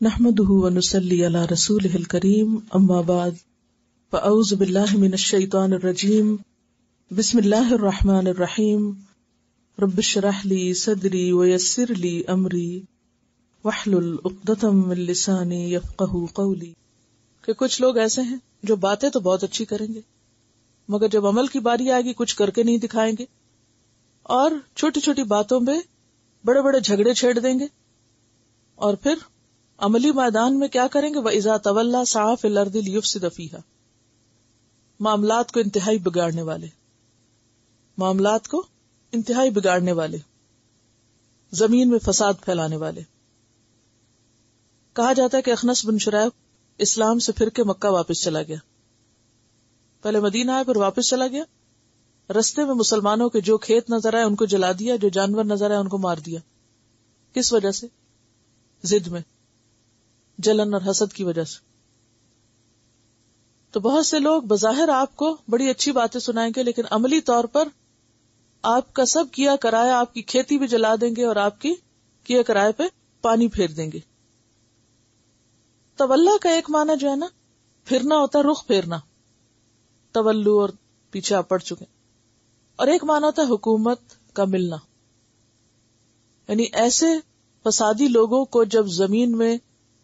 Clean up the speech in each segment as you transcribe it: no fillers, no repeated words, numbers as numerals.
نحمده ونصلي على رسوله الكريم اما بعد فاعوذ بالله من الشيطان الرجيم بسم الله الرحمن الرحيم رب اشرح لي صدري ويسر لي امري واحلل عقدة من لساني يفقهوا قولي. کہ کچھ لوگ ایسے ہیں جو باتیں تو بہت اچھی کریں گے مگر جب عمل کی باری آئے گی کچھ کر کے نہیں دکھائیں گے اور چھوٹی چھوٹی باتوں میں بڑے بڑے جھگڑے چھیڑ دیں گے اور پھر عملی میدان میں کیا کریں گے؟ وَإِذَا تَوَلَّى سَعَىٰ فِي الْأَرْضِ لِيُفْسِدَ فِيهَا. معاملات کو انتہائی بگاڑنے والے زمین میں فساد پھیلانے والے. کہا جاتا ہے کہ اخنس بن شریح اسلام سے پھر کے مکہ واپس چلا گیا. پہلے مدینہ آیا پھر واپس چلا گیا. رستے میں مسلمانوں کے جو کھیت نظر آئے ان کو جلا دیا، جو جانور نظر آئے ان کو مار دیا. کس وجہ سے؟ ضد میں، جلن اور حسد کی وجہ سے. تو بہت سے لوگ بظاہر آپ کو بڑی اچھی باتیں سنائیں گے لیکن عملی طور پر آپ کا سب کیا کرایا، آپ کی کھیتی بھی جلا دیں گے اور آپ کی کیا کرائے پہ پانی پھیر دیں گے. تولا کا ایک معنی جو ہے نا پھرنا ہوتا ہے، رخ پھیرنا، تولو اور پیچھے آپ پڑ چکے. اور ایک معنی ہوتا ہے حکومت کا ملنا، یعنی ایسے فسادی لوگوں کو جب زمین میں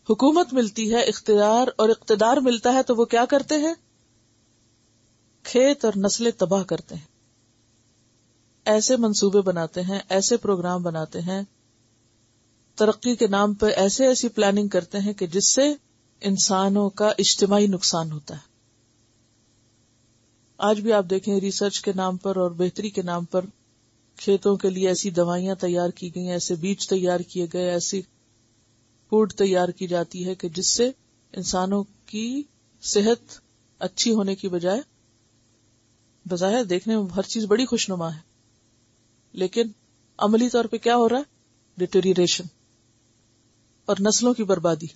حکومت ملتی ہے، اختیار اور اقتدار ملتا ہے تو وہ کیا کرتے ہیں؟ کھیت اور نسلیں تباہ کرتے ہیں. ایسے منصوبے بناتے ہیں، ایسے پروگرام بناتے ہیں، ترقی کے نام پہ ایسی پلاننگ کرتے ہیں کہ جس سے انسانوں کا اجتماعی نقصان ہوتا ہے. آج بھی آپ دیکھیں ریسرچ کے نام پر اور بہتری کے نام پر کھیتوں کے لیے ایسی دوائیاں تیار کی گئی، ایسے بیج تیار کیے گئے، ایسی فوڈ تیار کی جاتی ہے کہ جس سے انسانوں کی صحت اچھی ہونے کی بجائے بظاہر دیکھنے میں ہر چیز بڑی خوشنما ہے لیکن عملی طور پہ کیا ہو رہا ہے؟ ڈیٹیریشن اور نسلوں کی بربادی.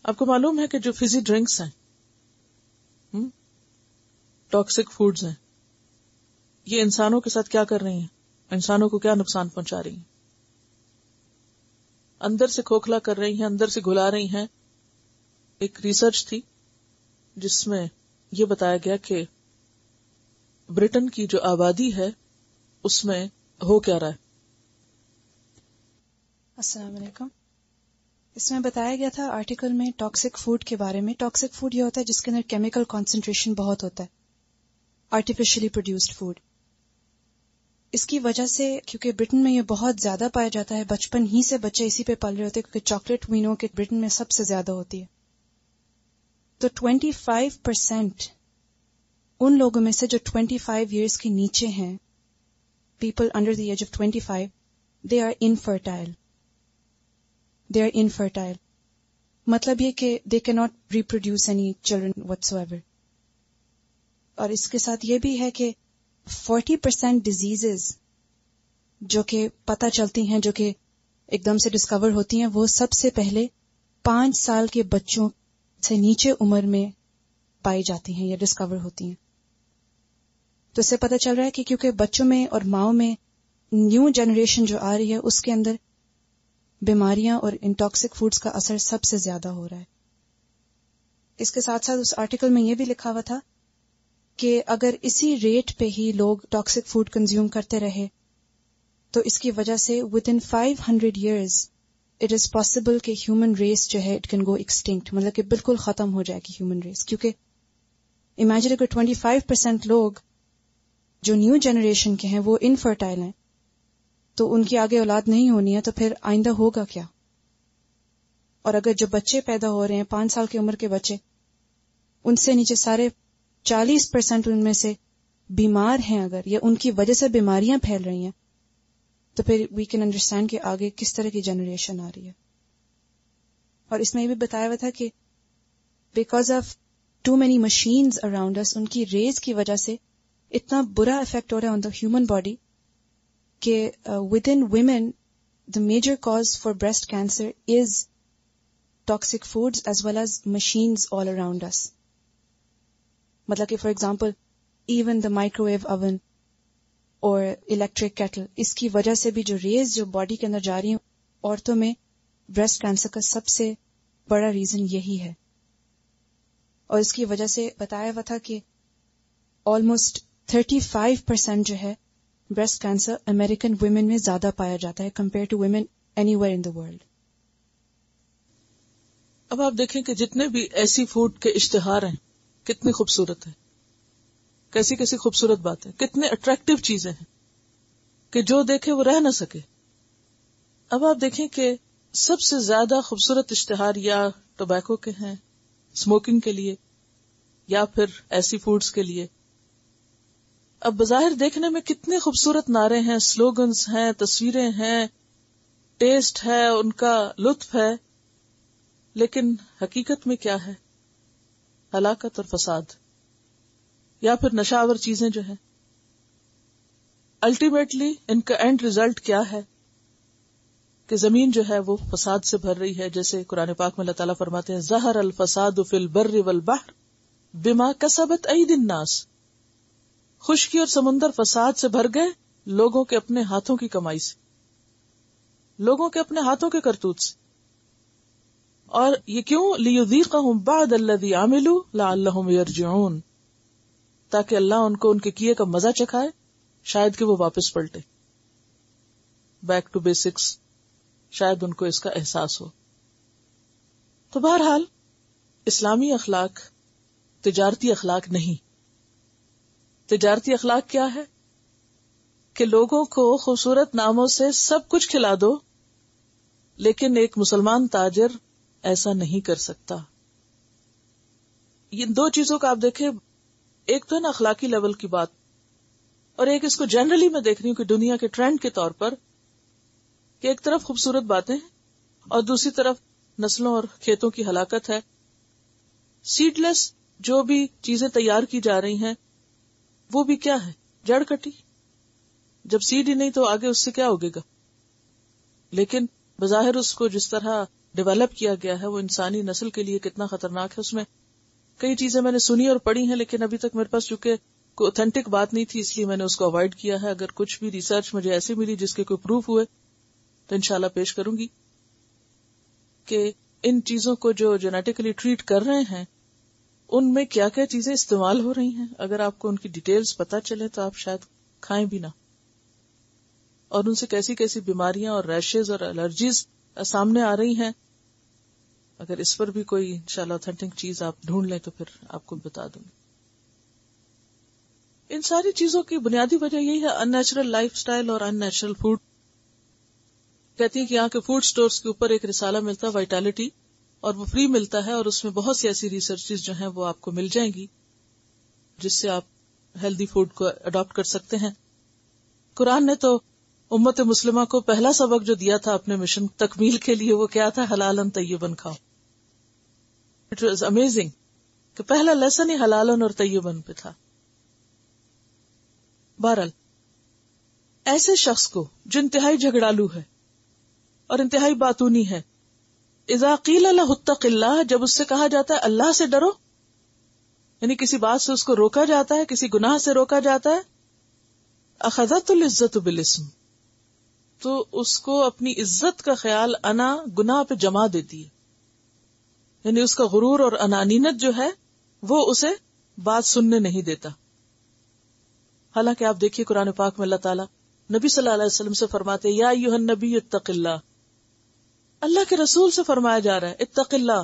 آپ کو معلوم ہے کہ جو فزی ڈرنکس ہیں، ٹاکسک فوڈز ہیں، یہ انسانوں کے ساتھ کیا کر رہی ہیں؟ انسانوں کو کیا نقصان پہنچا رہی ہیں؟ اندر سے کھوکھلا کر رہی ہیں، اندر سے گھلا رہی ہیں. ایک ریسرچ تھی جس میں یہ بتایا گیا کہ برٹن کی جو آبادی ہے اس میں ہو کیا رہا ہے. السلام علیکم. اس میں بتایا گیا تھا آرٹیکل میں ٹاکسک فوڈ کے بارے میں. ٹاکسک فوڈ یہ ہوتا ہے جس کے اندر کیمیکل کانسنٹریشن بہت ہوتا ہے، آرٹیفیشلی پروڈیوسڈ فوڈ. اس کی وجہ سے کیونکہ برٹن میں یہ بہت زیادہ پایا جاتا ہے، بچپن ہی سے بچے اسی پہ پل رہے ہوتے ہیں کیونکہ چاکلیٹ وینو کے برٹن میں سب سے زیادہ ہوتی ہے. تو 25% ان لوگوں میں سے جو 25 ایئرس کے نیچے ہیں، people under the age of 25، they are infertile. مطلب یہ کہ دے کی not reproduce any children whatsoever. اور اس کے ساتھ یہ بھی ہے کہ 40% ڈیزیزز جو کہ پتہ چلتی ہیں، جو کہ ایک دم سے ڈسکور ہوتی ہیں، وہ سب سے پہلے 5 سال کے بچوں سے نیچے عمر میں پائی جاتی ہیں یا ڈسکور ہوتی ہیں. تو اس سے پتہ چل رہا ہے کہ کیونکہ بچوں میں اور ماؤں میں نیو جنریشن جو آ رہی ہے اس کے اندر بیماریاں اور انٹاکسک فوڈز کا اثر سب سے زیادہ ہو رہا ہے. اس کے ساتھ ساتھ اس آرٹیکل میں یہ بھی لکھا ہوا تھا کہ اگر اسی ریٹ پہ ہی لوگ ٹاکسک فوڈ کنزیوم کرتے رہے تو اس کی وجہ سے within 500 years it is possible کہ ہیومن ریس جو ہے it can go extinct، مطلب کہ بالکل ختم ہو جائے گی ہیومن ریس. کیونکہ امیجن اگر 25% لوگ جو نیو جنریشن کے ہیں وہ انفرٹائل ہیں تو ان کی آگے اولاد نہیں ہونی ہے، تو پھر آئندہ ہوگا کیا؟ اور اگر جو بچے پیدا ہو رہے ہیں 5 سال کی عمر کے بچے، ان سے نیچے سارے 40% ان میں سے بیمار ہیں اگر، یا ان کی وجہ سے بیماریاں پھیل رہی ہیں، تو پھر وی کین انڈرسٹینڈ کہ آگے کس طرح کی جنریشن آ رہی ہے. اور اس میں یہ بھی بتایا ہوا تھا کہ because of too many machines around us, ان کی ریز کی وجہ سے اتنا برا افیکٹ ہو رہا ہے آن دا ہیومن باڈی کہ within women the major cause for breast cancer is toxic foods as well as machines all around us. مطلب کہ for example even the microwave oven اور electric kettle, اس کی وجہ سے بھی جو ریز جو باڈی کے اندر جا رہی ہیں عورتوں میں بریسٹ کینسر کا سب سے بڑا ریزن یہی ہے، اور اس کی وجہ سے بتایا ہوا تھا کہ آلموسٹ 35% جو ہے بریسٹ کینسر امریکن ویمن میں زیادہ پایا جاتا ہے compare to women anywhere in the world. اب آپ دیکھیں کہ جتنے بھی ایسی فوڈ کے اشتہار ہیں کتنی خوبصورت ہیں، کیسی کیسی خوبصورت باتیں، کتنے اٹریکٹیو چیزیں ہیں کہ جو دیکھے وہ رہ نہ سکے. اب آپ دیکھیں کہ سب سے زیادہ خوبصورت اشتہار یا ٹوبیکو کے ہیں اسموکنگ کے لیے یا پھر ایسی فوڈز کے لیے. اب بظاہر دیکھنے میں کتنے خوبصورت نعرے ہیں، سلوگنز ہیں، تصویریں ہیں، ٹیسٹ ہے، ان کا لطف ہے، لیکن حقیقت میں کیا ہے؟ ہلاکت اور فساد، یا پھر نشاور چیزیں جو ہیں. الٹیمیٹلی ان کا اینڈ ریزلٹ کیا ہے کہ زمین جو ہے وہ فساد سے بھر رہی ہے. جیسے قرآن پاک میں اللہ تعالیٰ فرماتے ہیں ظہر الفساد فی البر والبحر بما کسبت ایدی الناس. خشکی اور سمندر فساد سے بھر گئے لوگوں کے اپنے ہاتھوں کی کمائی سے، لوگوں کے اپنے ہاتھوں کے کرتوت سے. اور یہ کیوں؟ لیذیقہم بعد الذی عملوا لعلہم یرجعون، تاکہ اللہ ان کو ان کے کیے کا مزہ چکھائے، شاید کہ وہ واپس پلٹے، بیک ٹو بیسکس، شاید ان کو اس کا احساس ہو. تو بہرحال اسلامی اخلاق تجارتی اخلاق نہیں. تجارتی اخلاق کیا ہے؟ کہ لوگوں کو خوبصورت ناموں سے سب کچھ کھلا دو، لیکن ایک مسلمان تاجر ایسا نہیں کر سکتا. یہ دو چیزوں کا آپ دیکھیں، ایک تو ہے نا اخلاقی لیول کی بات، اور ایک اس کو جنرلی میں دیکھ رہی ہوں کہ دنیا کے ٹرینڈ کے طور پر کہ ایک طرف خوبصورت باتیں ہیں اور دوسری طرف نسلوں اور کھیتوں کی ہلاکت ہے. سیڈ لیس جو بھی چیزیں تیار کی جا رہی ہیں وہ بھی کیا ہے؟ جڑ کٹی. جب سیڈ ہی نہیں تو آگے اس سے کیا ہوگے گا؟ لیکن بظاہر اس کو جس طرح ڈیولپ کیا گیا ہے وہ انسانی نسل کے لیے کتنا خطرناک ہے. اس میں کئی چیزیں میں نے سنی اور پڑھی ہیں، لیکن ابھی تک میرے پاس چونکہ کوئی اوتھینٹک بات نہیں تھی اس لیے میں نے اس کو اوائڈ کیا ہے. اگر کچھ بھی ریسرچ مجھے ایسی ملی جس کے کوئی پروف ہوئے تو انشاءاللہ پیش کروں گی کہ ان چیزوں کو جو جینیٹیکلی ٹریٹ کر رہے ہیں ان میں کیا کیا چیزیں استعمال ہو رہی ہیں. اگر آپ کو ان کی ڈیٹیلز پتہ چلے تو آپ شاید کھائیں بھی نہ، اور ان سے کیسی کیسی بیماریاں اور ریشز اور الرجیز سامنے آ رہی ہیں. اگر اس پر بھی کوئی انشاءاللہ اوتھینٹک چیز آپ ڈھونڈ لیں تو پھر آپ کو بتا دوں گی. ان ساری چیزوں کی بنیادی وجہ یہی ہے ان نیچرل لائف سٹائل اور ان نیچرل فوڈ. کہتی ہیں کہ یہاں کے فوڈ سٹورز کے اوپر ایک رسالہ ملتا ہے وائٹالٹی، اور وہ فری ملتا ہے، اور اس میں بہت سی ایسی ریسرچز جو ہیں وہ آپ کو مل جائیں گی جس سے آپ ہیلدی فوڈ کو اڈاپٹ کر سکتے ہیں. قرآن نے تو امت مسلمہ کو پہلا سبق جو دیا تھا اپنے مشن تکمیل کے لیے وہ کیا تھا؟ حلالن طیبن کھاؤ. اٹ واز امیزنگ کہ پہلا لیسن ہی حلالن اور طیبن پہ تھا. بہرحال ایسے شخص کو جو انتہائی جھگڑالو ہے اور انتہائی باتونی ہے، اذا قیل لہ اتق اللہ، جب اس سے کہا جاتا ہے اللہ سے ڈرو، یعنی کسی بات سے اس کو روکا جاتا ہے، کسی گناہ سے روکا جاتا ہے، اخذت العزت بالاسم، تو اس کو اپنی عزت کا خیال انا گناہ پہ جما دیتی ہے. یعنی اس کا غرور اور انانینت جو ہے وہ اسے بات سننے نہیں دیتا. حالانکہ آپ دیکھیے قرآن پاک میں اللہ تعالیٰ نبی صلی اللہ علیہ وسلم سے فرماتے یا ایھا النبی اتق اللہ. اللہ کے رسول سے فرمایا جا رہا ہے اتق اللہ.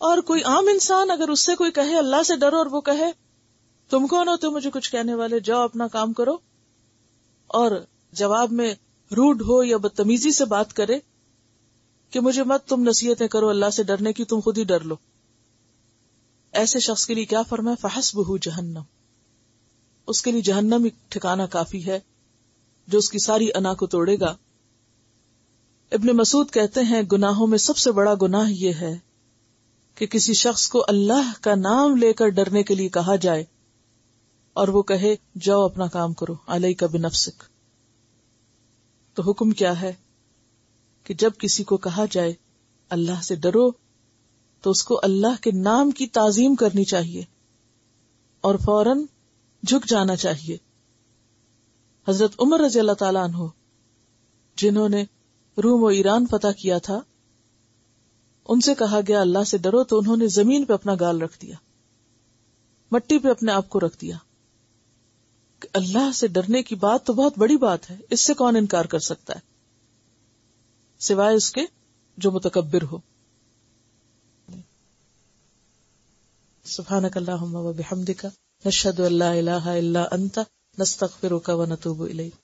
اور کوئی عام انسان اگر اس سے کوئی کہے اللہ سے ڈرو، اور وہ کہے تم کون ہوتے مجھے کچھ کہنے والے، جاؤ اپنا کام کرو، اور جواب میں روڈ ہو یا بدتمیزی سے بات کرے کہ مجھے مت تم نصیحتیں کرو اللہ سے ڈرنے کی، تم خود ہی ڈر لو، ایسے شخص کے لیے کیا فرمایا؟ فحسبہ جہنم، اس کے لیے جہنم ہی ٹھکانہ کافی ہے جو اس کی ساری انا کو توڑے گا. ابن مسعود کہتے ہیں گناہوں میں سب سے بڑا گناہ یہ ہے کہ کسی شخص کو اللہ کا نام لے کر ڈرنے کے لیے کہا جائے اور وہ کہے جاؤ اپنا کام کرو، علیک بنفسک. تو حکم کیا ہے کہ جب کسی کو کہا جائے اللہ سے ڈرو تو اس کو اللہ کے نام کی تعظیم کرنی چاہیے اور فوراً جھک جانا چاہیے. حضرت عمر رضی اللہ تعالیٰ عنہ جنہوں نے روم و ایران فتح کیا تھا، ان سے کہا گیا اللہ سے ڈرو، تو انہوں نے زمین پہ اپنا گال رکھ دیا، مٹی پہ اپنے آپ کو رکھ دیا. کہ اللہ سے ڈرنے کی بات تو بہت بڑی بات ہے، اس سے کون انکار کر سکتا ہے سوائے اس کے جو متکبر ہو. سبحانک اللہم و بحمدک، نشہد ان لا الہ الا انت، نستغفرک و نتوب الیک.